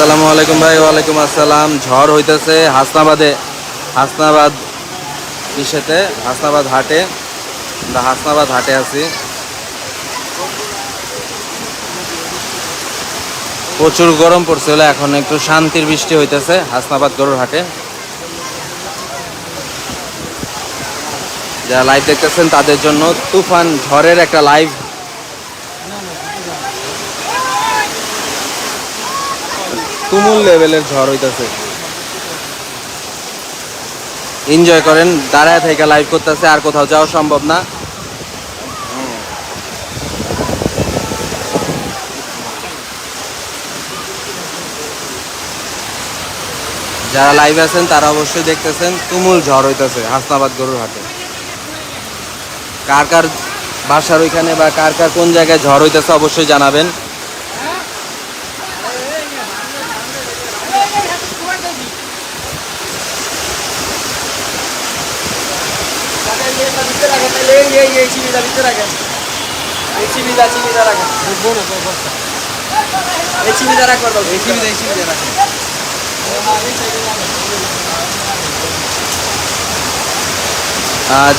আসসালামু আলাইকুম ভাই। ওয়ালাইকুম আসসালাম। ঝড় হইতেছে হাসনাবাদে, হাসনাবাদ ইসেতে, হাসনাবাদ হাটে। আমরা হাসনাবাদ হাটে আছি। প্রচুর গরম পড়ছিল, এখন একটু শান্তির বৃষ্টি হইতেছে হাসনাবাদ গরুর হাটে। যারা লাইভ দেখতেছেন তাদের জন্য তুফান ঝড়ের একটা লাইভ। তুমুল লেভেলের ঝড় হইতেছে, এনজয় করেন। দাঁড়ায় থেকে লাইভ করতেছে, আর কোথাও যাওয়া সম্ভব না। যারা লাইভ আছেন তারা অবশ্যই দেখতেছেন, তুমুল ঝড় হইতেছে হাসনাবাদ গরুর হাটে। কার কার বাসার ওইখানে বা কার কার কোন জায়গায় ঝড় হইতেছে অবশ্যই জানাবেন।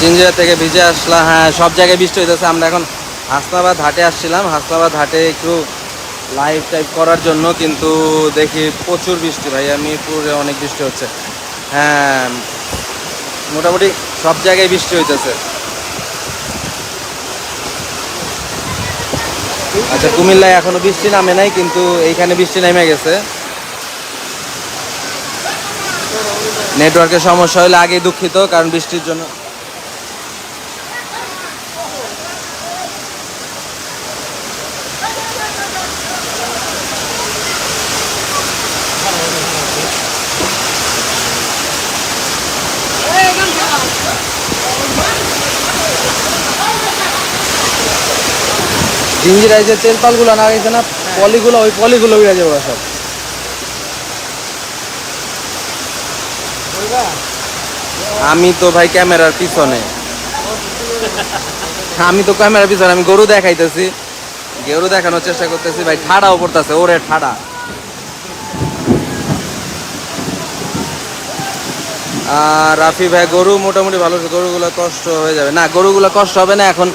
জিঞ্জিরা থেকে ভিজে আসলাম। হ্যাঁ, সব জায়গায় বৃষ্টি হইতেছে। আমরা এখন হাসনাবাদ হাটে আসছিলাম, হাসনাবাদ হাটে একটু লাইভ টাইপ করার জন্য, কিন্তু দেখি প্রচুর বৃষ্টি ভাই। মিরপুরে অনেক বৃষ্টি হচ্ছে। হ্যাঁ, মোটামুটি সব জায়গায় বৃষ্টি হইতেছে। আচ্ছা, কুমিল্লায় এখনো বৃষ্টি নামে নাই, কিন্তু এইখানে বৃষ্টি নেমে গেছে। নেটওয়ার্কের সমস্যা হলে আগেই দুঃখিত, কারণ বৃষ্টির জন্য। জিঞ্জিরায় যে তেল পালগুলো না গেছে না, পলিগুলো, ওই পলিগুলো উড়ে যাবো সব। আমি তো ভাই ক্যামেরার পিছনে, আমি গরু দেখাইতেছি, গরু দেখানোর চেষ্টা করতেছি ভাই। ঠাড়াও পড়তেছে, ওরে ঠাড়া। আর রাফি ভাই, গরু মোটামুটি ভালো, গরুগুলো কষ্ট হয়ে যাবে না, গরুগুলো কষ্ট হবে না এখন।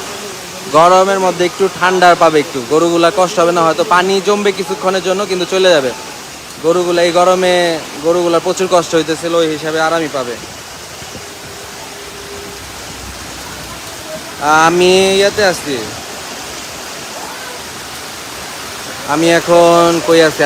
গরমের মধ্যে একটু ঠান্ডার পাবে, একটু গরুগুলা কষ্ট হবে না, হয়তো পানি জমবে কিছুক্ষণের জন্য, কিন্তু চলে যাবে। গরুগুলা এই গরমে, গরুগুলা প্রচুর কষ্ট হইতেছিল, ওই হিসাবে আরামই পাবে। আমি ইয়াতে আসছি, আমি এখন কই আছি।